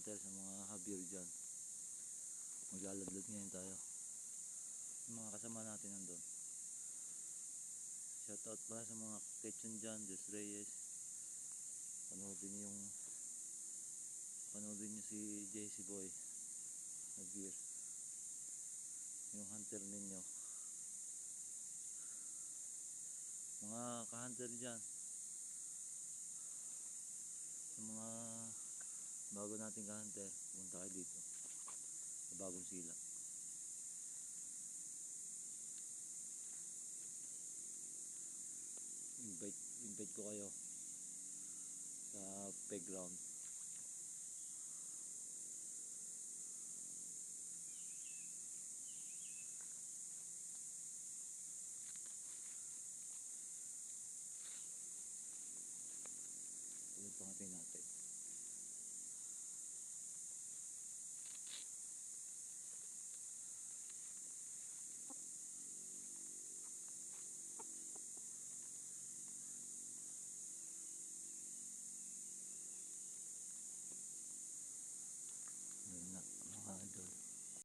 hunter, sa mga habir dyan. Maglaladlad ngayon tayo. Yung mga kasama natin nandun. Shoutout pala sa mga kitchen dyan, Des Reyes. Panoodin nyo si JC Boy habir, yung hunter ninyo. Mga ka-hunter dyan, sa mga bago nating ka-hunter, punta kayo dito sa Bagong Sila. Invite ko kayo sa playground.